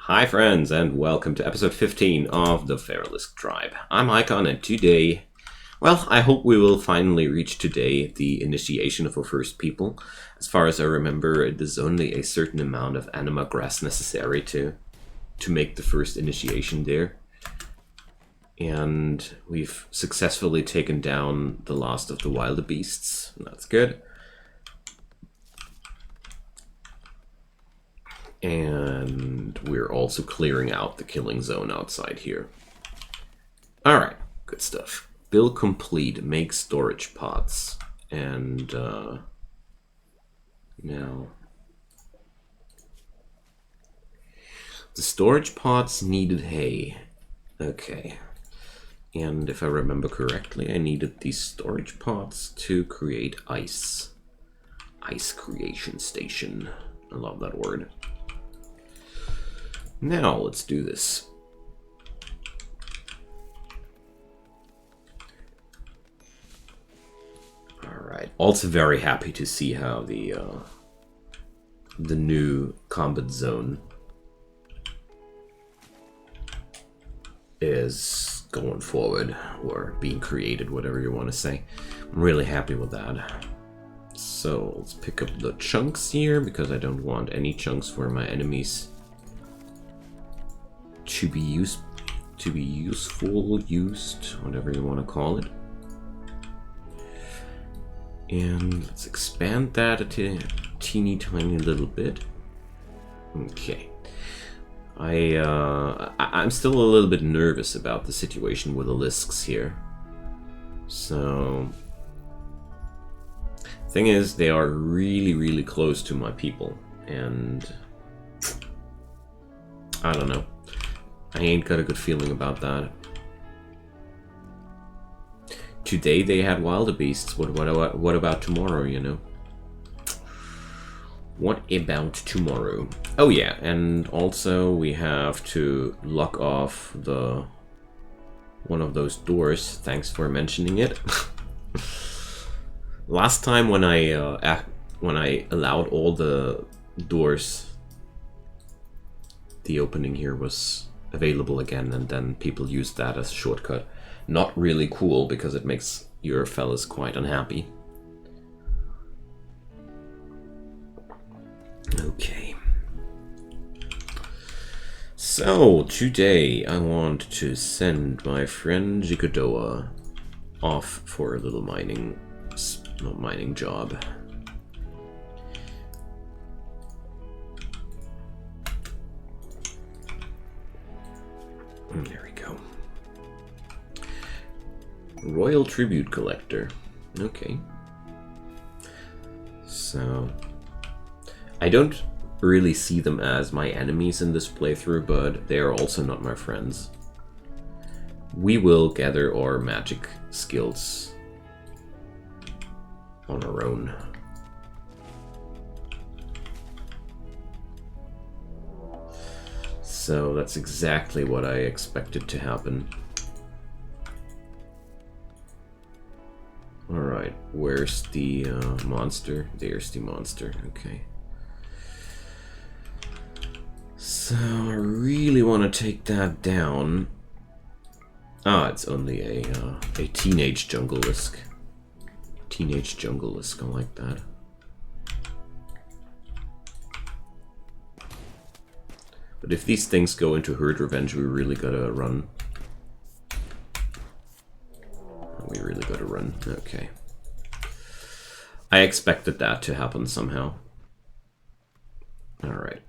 Hi friends, and welcome to episode 15 of the Feralisk Tribe. I'm Icon, and today, well, I hope we will finally reach today the initiation of our first people. As far as I remember, it is only a certain amount of anima grass necessary to make the first initiation there. And we've successfully taken down the last of the wildebeests. That's good. And we're also clearing out the killing zone outside here. Alright, good stuff. Build complete, make storage pods. And now the storage pods needed hay. Okay. And if I remember correctly, I needed these storage pods to create ice. Ice creation station. I love that word. Now, let's do this. Alright. Also very happy to see how the new combat zone is going forward, or being created, whatever you want to say. I'm really happy with that. So, let's pick up the chunks here, because I don't want any chunks for my enemies to be used, whatever you want to call it. And let's expand that a teeny tiny little bit. Okay. I'm still a little bit nervous about the situation with the lisks here. So, thing is, they are really close to my people, and I don't know. I ain't got a good feeling about that. Today they had wildebeests. What about tomorrow, you know? What about tomorrow? Oh yeah, and also we have to lock off one of those doors. Thanks for mentioning it. Last time when I allowed all the doors, the opening here was available again, and then people used that as a shortcut. Not really cool, because it makes your fellas quite unhappy. Okay. So, today I want to send my friend Jigodoa off for a little mining job. There we go. Royal Tribute Collector. Okay. So, I don't really see them as my enemies in this playthrough, but they are also not my friends. We will gather our magic skills on our own. So that's exactly what I expected to happen. Alright, where's the monster? There's the monster, okay. So I really want to take that down. Ah, it's only a teenage jungle-lisk. Teenage jungle-lisk, I like that. But if these things go into herd revenge, we really gotta run. We really gotta run. Okay. I expected that to happen somehow. Alright.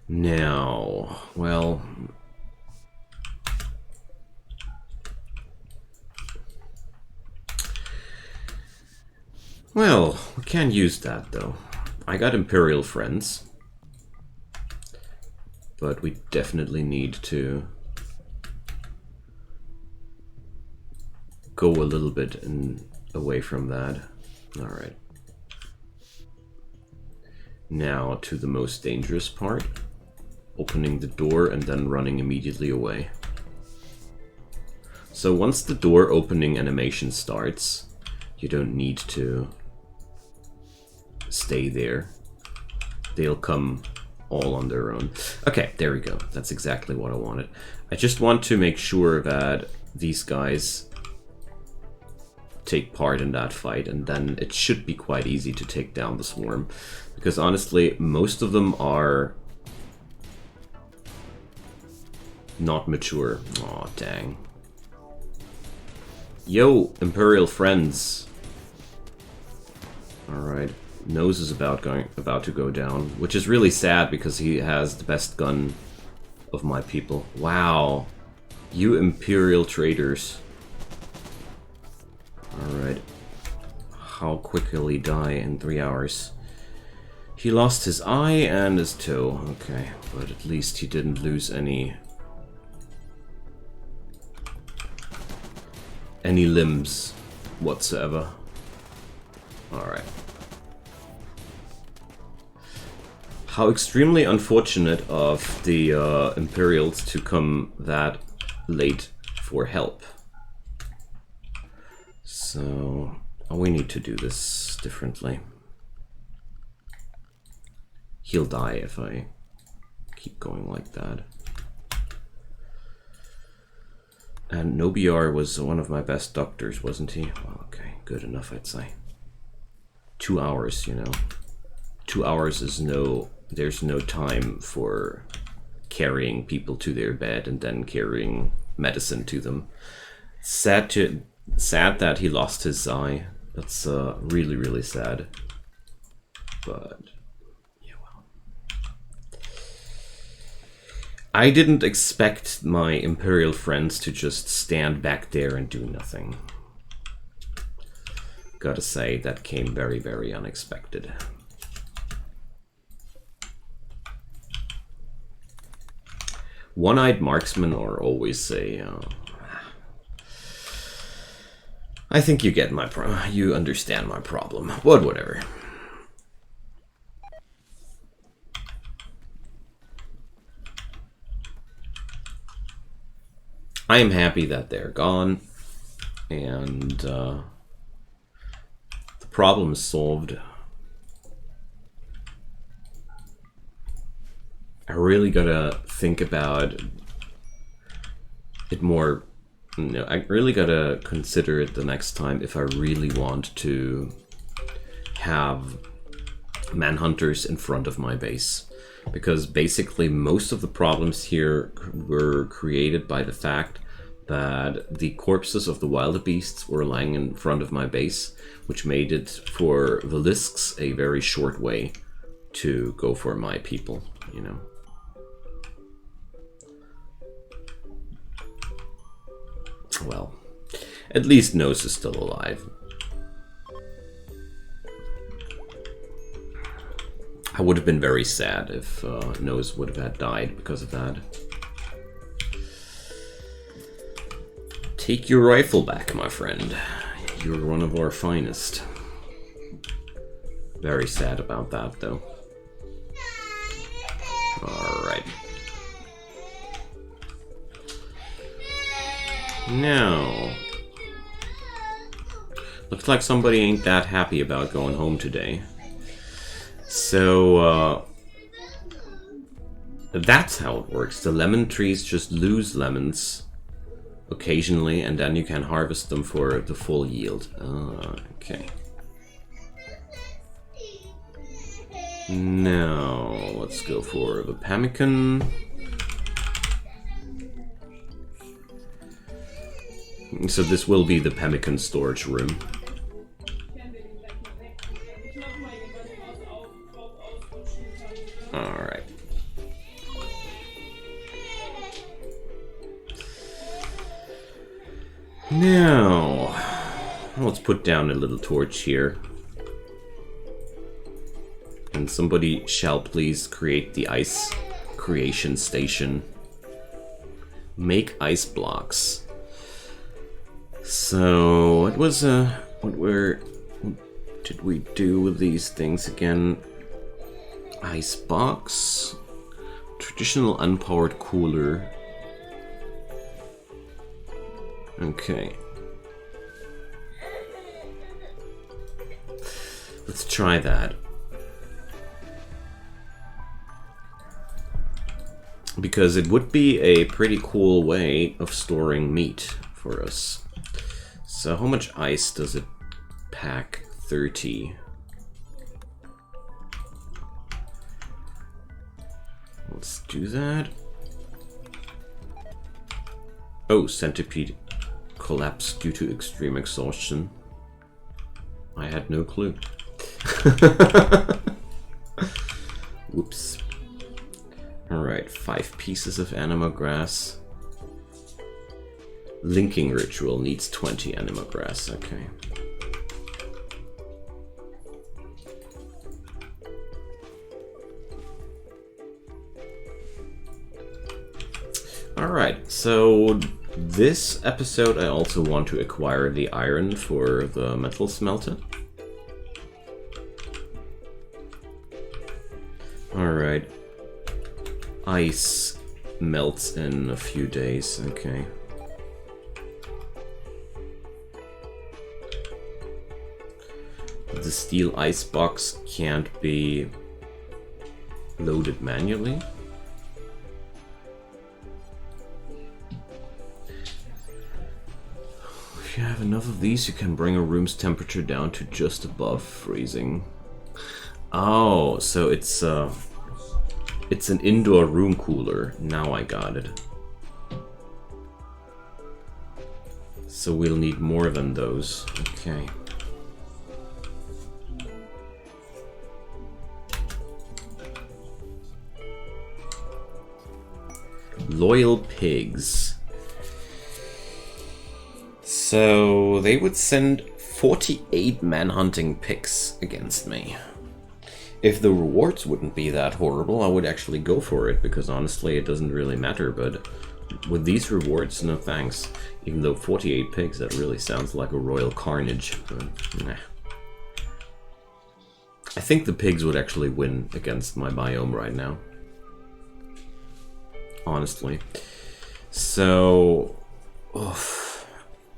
Now, well... Well, we can't use that though. I got Imperial friends, but we definitely need to go a little bit away from that. Alright. Now to the most dangerous part. Opening the door and then running immediately away. So once the door opening animation starts, you don't need to stay there. they'll come all on their own. Okay, there we go. That's exactly what I wanted. I just want to make sure that these guys take part in that fight, and then it should be quite easy to take down the swarm. Because honestly, most of them are not mature. Aw, dang. Yo, Imperial friends. Alright. Nose is about to go down, which is really sad because he has the best gun of my people. Wow. You Imperial traitors. Alright. How quick will he die in 3 hours? He lost his eye and his toe. Okay, but at least he didn't lose any limbs whatsoever. Alright. How extremely unfortunate of the Imperials to come that late for help. So, we need to do this differently. He'll die if I keep going like that. And Nobiar was one of my best doctors, wasn't he? Well, okay, good enough, I'd say. 2 hours, you know. 2 hours is there's no time for carrying people to their bed and then carrying medicine to them. Sad that he lost his eye. That's really, really sad. But yeah, well. I didn't expect my Imperial friends to just stand back there and do nothing. Gotta say, that came very, very unexpected. One-eyed marksmen are always I think you get my you understand my problem, but whatever. I am happy that they're gone, and the problem is solved. I really gotta think about it more. No, I really gotta consider it the next time if I really want to have manhunters in front of my base. Because basically most of the problems here were created by the fact that the corpses of the wildebeests were lying in front of my base, which made it for the Lisks a very short way to go for my people, you know. Well, at least Nose is still alive. I would have been very sad if Nose would have had died because of that. Take your rifle back, my friend. You're one of our finest. Very sad about that, though. Alright. Now, looks like somebody ain't that happy about going home today. So, that's how it works. The lemon trees just lose lemons occasionally, and then you can harvest them for the full yield. Okay. Now, let's go for the pemmican. So this will be the pemmican storage room. Alright. Now, let's put down a little torch here. And somebody shall please create the ice creation station. Make ice blocks. So, what did we do with these things again? Ice box, traditional unpowered cooler. Okay. Let's try that. because it would be a pretty cool way of storing meat for us. So how much ice does it pack? 30. Let's do that. Oh, centipede collapsed due to extreme exhaustion. I had no clue. Whoops. Alright, 5 pieces of anima grass. Linking ritual needs 20 anima grass, okay. Alright, so this episode I also want to acquire the iron for the metal smelter. Alright. Ice melts in a few days, okay. The steel ice box can't be loaded manually. If you have enough of these, you can bring a room's temperature down to just above freezing. Oh, so it's an indoor room cooler. Now I got it. So we'll need more than those. Okay. Loyal pigs. So they would send 48 manhunting pigs against me. If the rewards wouldn't be that horrible, I would actually go for it, because honestly it doesn't really matter, but with these rewards, no thanks. Even though 48 pigs, that really sounds like a royal carnage, but nah. I think the pigs would actually win against my biome right now. Honestly. So,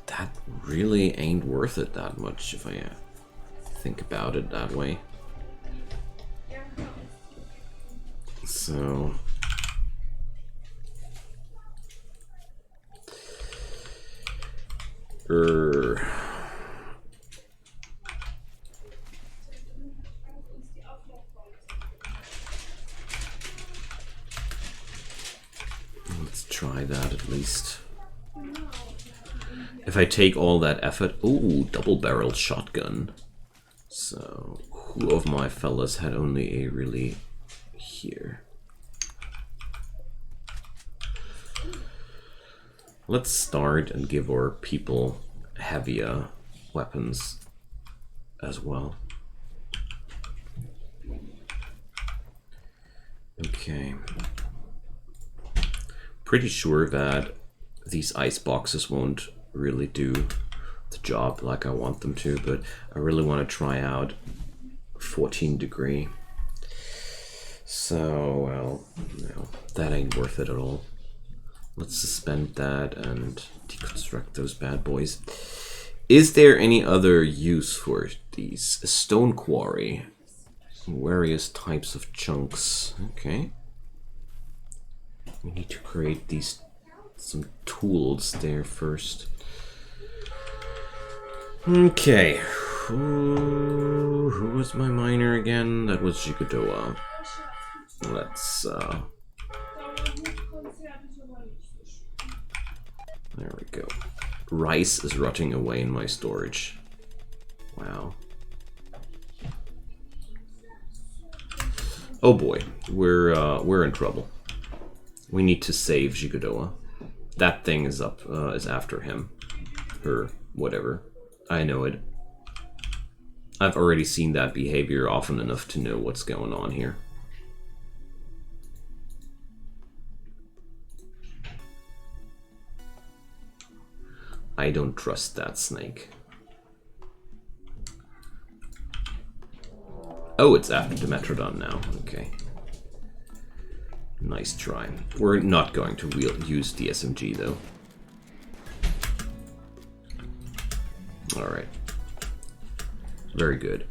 that really ain't worth it that much if I think about it that way. So let's try that at least. If I take all that effort, ooh, double-barreled shotgun. So who of my fellas had only a really here? Let's start and give our people heavier weapons as well. Okay. Pretty sure that these ice boxes won't really do the job like I want them to, but I really want to try out 14 degree. So, well, no, that ain't worth it at all. Let's suspend that and deconstruct those bad boys. Is there any other use for these? A stone quarry. Various types of chunks. Okay. We need to create these some tools there first. Okay. Who was my miner again? That was Jigodoa. Let's there we go. Rice is rotting away in my storage. Wow. Oh boy, we're in trouble. We need to save Jigodoa. That thing is up is after him. Or whatever. I know it. I've already seen that behavior often enough to know what's going on here. I don't trust that snake. Oh, it's after Dimetrodon now. Okay. Nice try. We're not going to use the SMG though. Alright. Very good.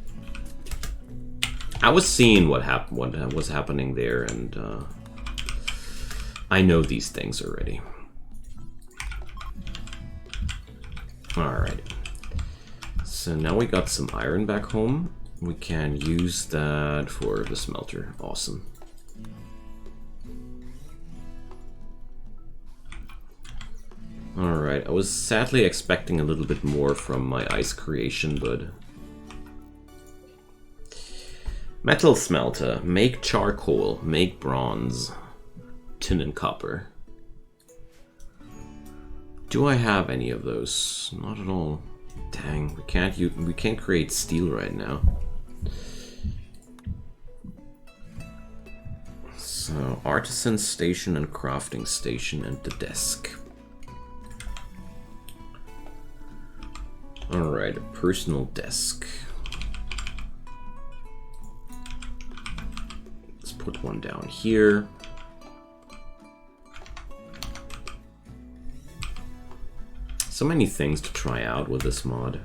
I was seeing what was happening there, and I know these things already. Alright. So now we got some iron back home. We can use that for the smelter. Awesome. Alright, I was sadly expecting a little bit more from my ice creation, but... Metal smelter. Make charcoal. Make bronze. Tin and copper. Do I have any of those? Not at all. Dang, we can't create steel right now. So, artisan station and crafting station and the desk. Alright, a personal desk. Let's put one down here. So many things to try out with this mod.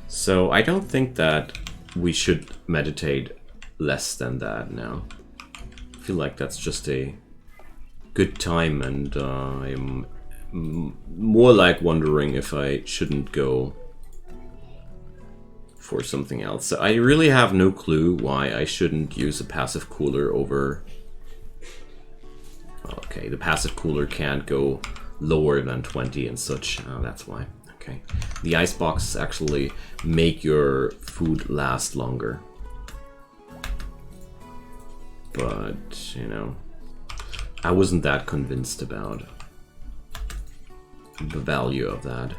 So I don't think that we should meditate less than that now. I feel like that's just a good time, and I'm more like wondering if I shouldn't go for something else. So I really have no clue why I shouldn't use a passive cooler over... Okay, the passive cooler can't go lower than 20 and such. That's why. Okay. The ice boxes actually make your food last longer. But, you know, I wasn't that convinced about the value of that.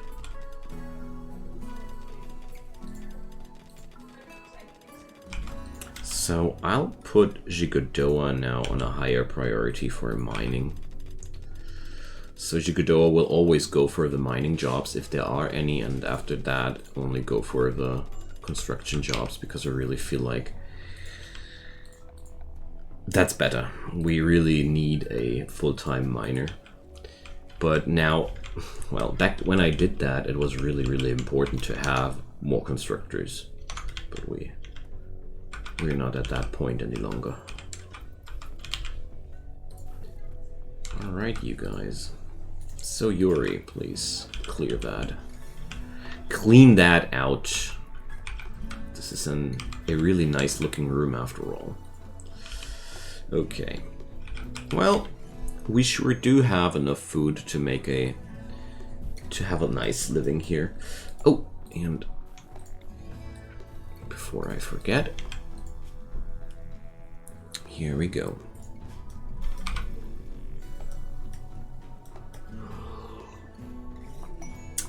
So I'll put Gigodoa now on a higher priority for mining. So Gigodoa will always go for the mining jobs if there are any, and after that only go for the construction jobs, because I really feel like that's better. We really need a full-time miner. But now, well, back when I did that, it was really, really important to have more constructors. But we're not at that point any longer. Alright, you guys. So Yuri, please clear that. Clean that out. This is a really nice looking room after all. Okay. Well, we sure do have enough food to make to have a nice living here. Oh, and before I forget, here we go.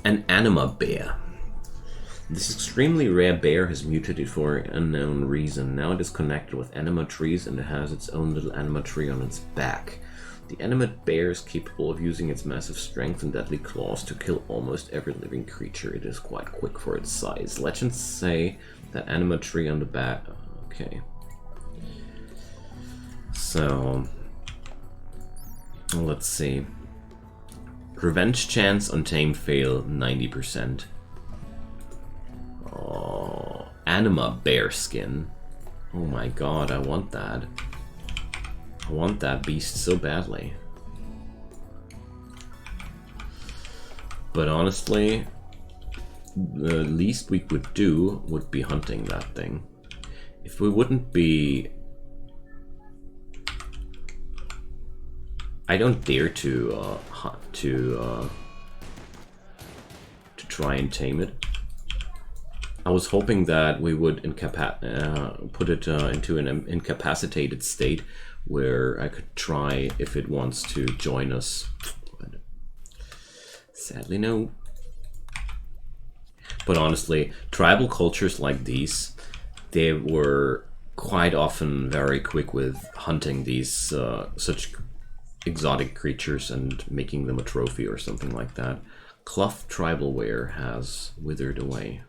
An anima bear. This extremely rare bear has mutated for an unknown reason. Now it is connected with anima trees and it has its own little anima tree on its back. The animate bear is capable of using its massive strength and deadly claws to kill almost every living creature. It is quite quick for its size. Legends say that anima tree on the back... Okay. So... let's see. Revenge chance on tame fail 90%. Oh, anima bear skin. Oh my god, I want that. I want that beast so badly. But honestly, the least we could do would be hunting that thing. If we wouldn't be... I don't dare to try and tame it. I was hoping that we would put it into an incapacitated state where I could try if it wants to join us. But sadly, no. But honestly, tribal cultures like these, they were quite often very quick with hunting these such exotic creatures and making them a trophy or something like that. Cloth tribal wear has withered away.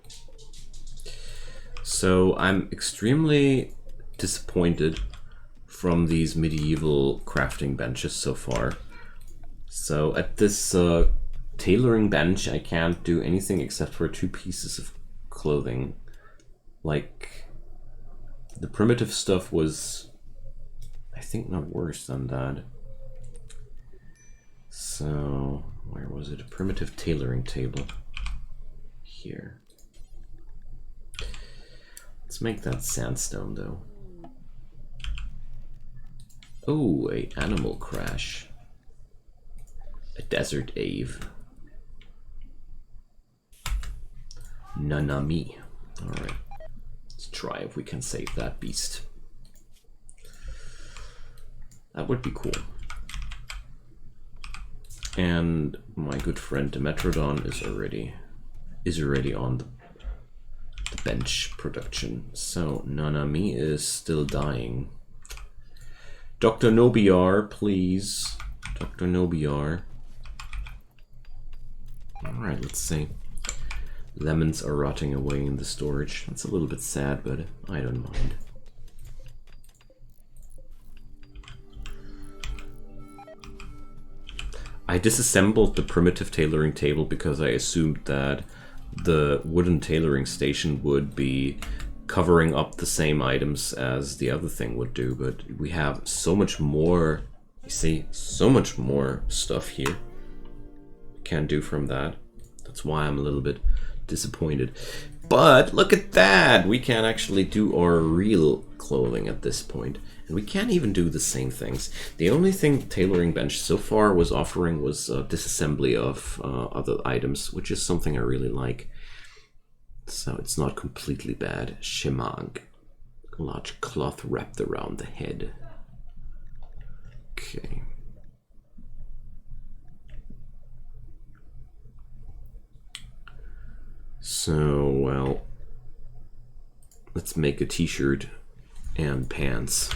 So I'm extremely disappointed from these medieval crafting benches so far. So at this tailoring bench I can't do anything except for 2 pieces of clothing. Like The primitive stuff was, I think, not worse than that. So, where was it? A primitive tailoring table. Here. Let's make that sandstone, though. Oh, a animal crash. A desert ave. Nanami. Alright. Let's try if we can save that beast. That would be cool. And my good friend Dimetrodon is already on the bench production. So Nanami is still dying. Dr. Nobiar, please. Dr. Nobiar. Alright, let's see. Lemons are rotting away in the storage. That's a little bit sad, but I don't mind. I disassembled the primitive tailoring table because I assumed that the wooden tailoring station would be covering up the same items as the other thing would do, but we have so much more, you see, so much more stuff here we can do from that. That's why I'm a little bit disappointed. But look at that! We can actually do our real clothing at this point. And we can't even do the same things. The only thing the tailoring bench so far was offering was disassembly of other items, which is something I really like. So it's not completely bad. Shemang. A large cloth wrapped around the head. Okay. So, well, let's make a t-shirt and pants.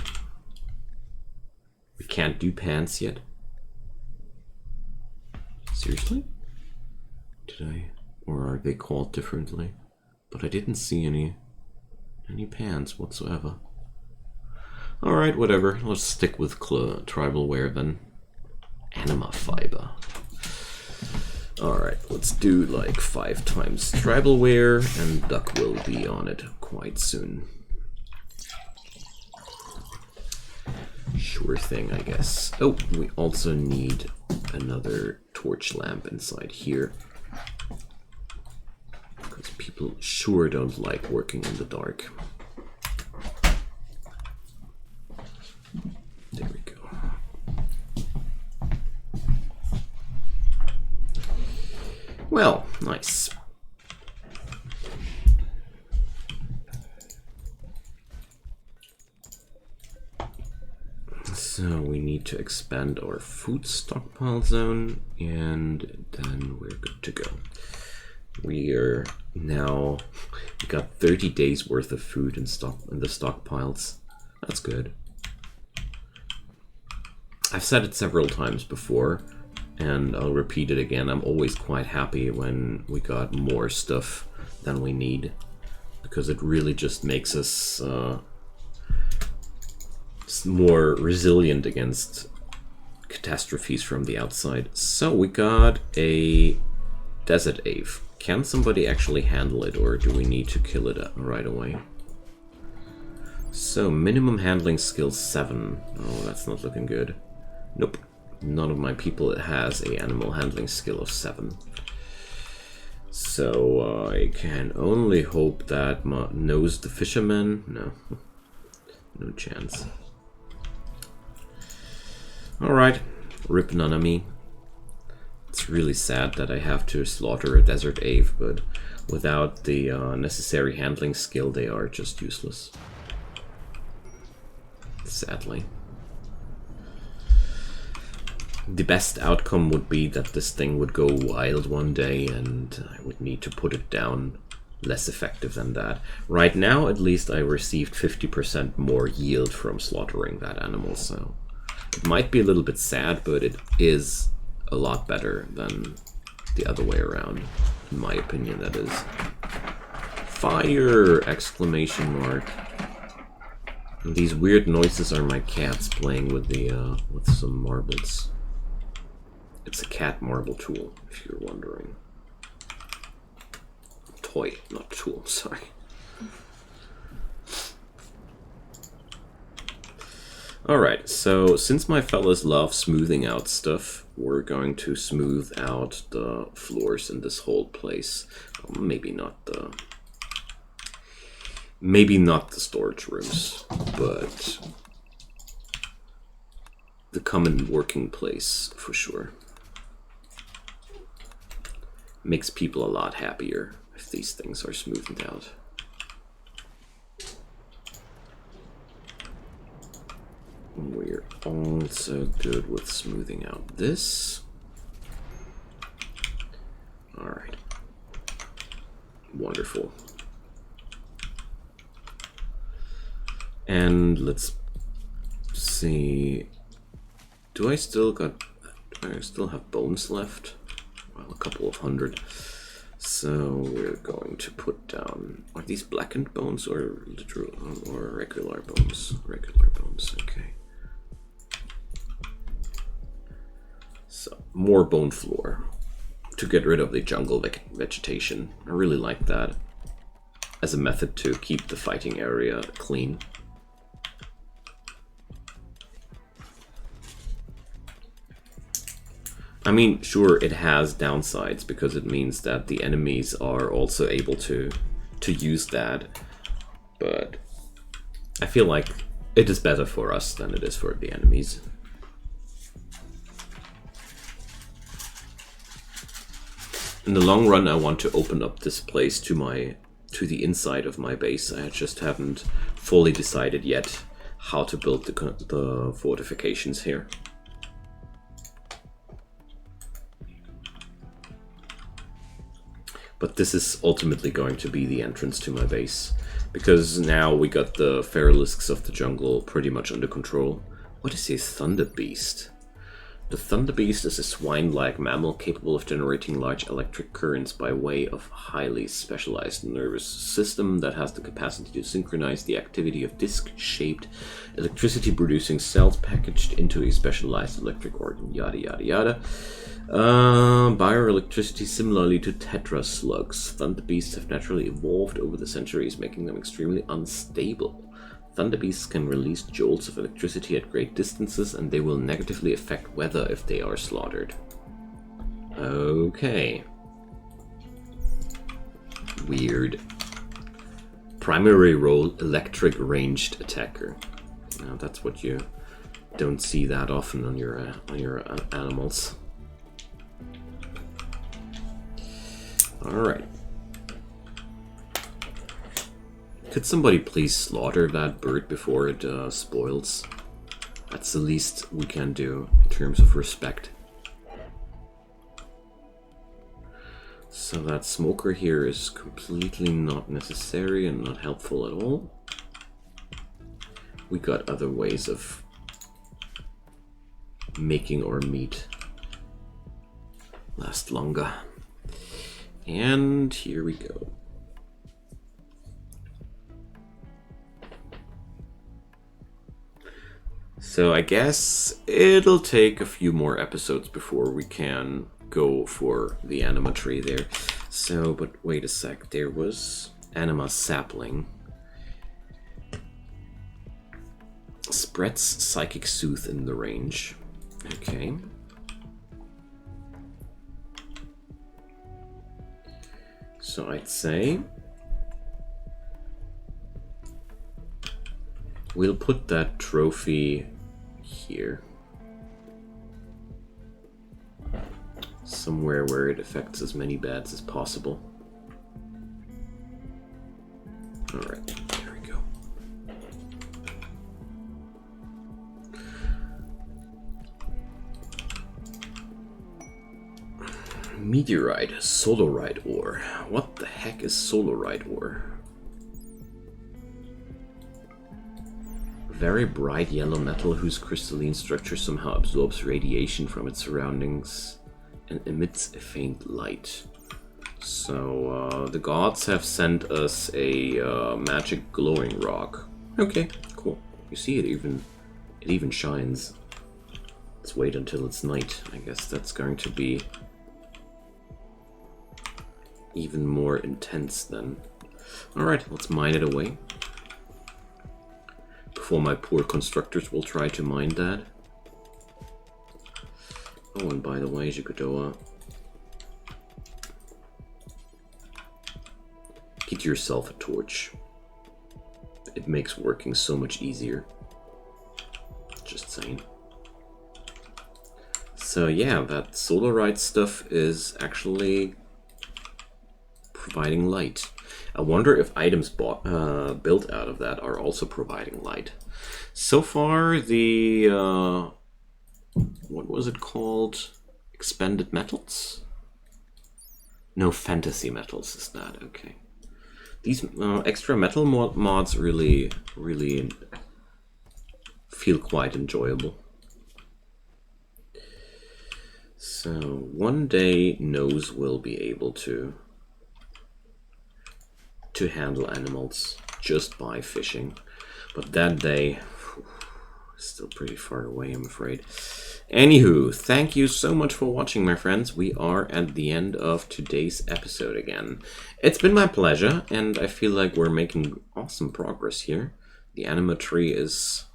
We can't do pants yet. Seriously? Did I? Or are they called differently? But I didn't see any pants whatsoever. Alright, whatever. Let's stick with tribal wear then. Anima fiber. Alright, let's do like 5 times tribal wear, and duck will be on it quite soon. Sure thing, I guess. Oh, we also need another torch lamp inside here. Because people sure don't like working in the dark. There we go. Well, nice. So we need to expand our food stockpile zone, and then we're good to go. We are now, we got 30 days worth of food in the stockpiles. That's good. I've said it several times before, and I'll repeat it again. I'm always quite happy when we got more stuff than we need, because it really just makes us more resilient against catastrophes from the outside. So we got a desert ave. Can somebody actually handle it, or do we need to kill it right away? So minimum handling skill 7. Oh, that's not looking good. Nope. None of my people has a animal handling skill of 7. So I can only hope that knows the fisherman. No. No chance. Alright, rip Nanami. It's really sad that I have to slaughter a desert ave, but without the necessary handling skill, they are just useless. Sadly. The best outcome would be that this thing would go wild one day and I would need to put it down. Less effective than that. Right now, at least, I received 50% more yield from slaughtering that animal, so it might be a little bit sad, but it is a lot better than the other way around, in my opinion, that is. Fire! Exclamation mark. And these weird noises are my cats playing with the with some marbles. It's a cat marble tool, if you're wondering. Toy, not tool, sorry. Alright, so since my fellas love smoothing out stuff, we're going to smooth out the floors in this whole place. Maybe not the storage rooms, but the common working place for sure. Makes people a lot happier if these things are smoothed out. We're also good with smoothing out this. Alright. Wonderful. And let's see. Do I still have bones left? Well, a couple of hundred. So we're going to put down. Are these blackened bones or literal or regular bones? Regular bones. Okay. So more bone floor to get rid of the jungle vegetation. I really like that as a method to keep the fighting area clean. I mean, sure, it has downsides because it means that the enemies are also able to use that, but I feel like it is better for us than it is for the enemies. In the long run, I want to open up this place to the inside of my base. I just haven't fully decided yet how to build the fortifications here. But this is ultimately going to be the entrance to my base, because now we got the Feralisks of the jungle pretty much under control. What is a Thunder Beast? The Thunder Beast is a swine-like mammal capable of generating large electric currents by way of a highly specialized nervous system that has the capacity to synchronize the activity of disc-shaped electricity-producing cells packaged into a specialized electric organ, yada yada yada. Bioelectricity similarly to tetra slugs. Thunder Beasts have naturally evolved over the centuries, making them extremely unstable. Thunder Beasts can release jolts of electricity at great distances, and they will negatively affect weather if they are slaughtered. Okay. Weird. Primary role, electric ranged attacker. Now that's what you don't see that often on your animals. Alright. Could somebody please slaughter that bird before it spoils? That's the least we can do in terms of respect. So that smoker here is completely not necessary and not helpful at all. We got other ways of making our meat last longer. And here we go. So I guess it'll take a few more episodes before we can go for the anima tree there. So, but wait a sec, there was anima sapling. Spreads psychic soothe in the range. Okay. So I'd say we'll put that trophy here. Somewhere where it affects as many bats as possible. Alright, there we go. Meteorite, solarite ore. What the heck is solarite ore? Very bright yellow metal whose crystalline structure somehow absorbs radiation from its surroundings and emits a faint light. So the gods have sent us a magic glowing rock. Okay, cool. You see, it even shines. Let's wait until it's night. I guess that's going to be even more intense then. Alright, let's mine it away. before my poor constructors will try to mine that. Oh, and by the way, Jikodoa, get yourself a torch. It makes working so much easier. Just saying. So yeah, that solarite stuff is actually providing light. I wonder if items built out of that are also providing light. So far, the what was it called? Expanded metals? No, fantasy metals is that, okay. These extra metal mods really feel quite enjoyable. So one day Nose will be able to handle animals just by fishing, but that day is still pretty far away, I'm afraid. Anywho, thank you so much for watching, my friends. We are at the end of today's episode again. It's been my pleasure, and I feel like we're making awesome progress here. The anima tree is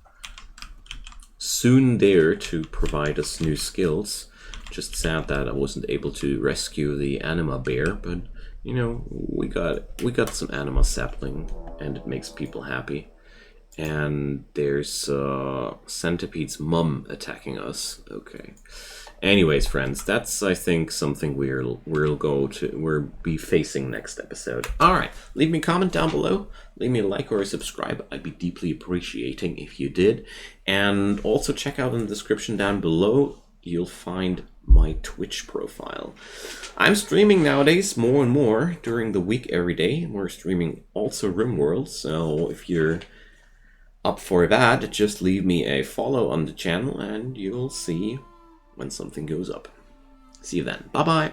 soon there to provide us new skills. Just sad that I wasn't able to rescue the anima bear, but you know, we got some anima sapling, and it makes people happy. And there's Centipede's mum attacking us. Okay. Anyways, friends, that's I think something we'll be facing next episode. All right, leave me a comment down below. Leave me a like or a subscribe. I'd be deeply appreciating if you did. And also check out in the description down below. You'll find my Twitch profile. I'm streaming nowadays more and more during the week every day. We're streaming also Rimworld, so if you're up for that, just leave me a follow on the channel and you'll see when something goes up. See you then. Bye bye.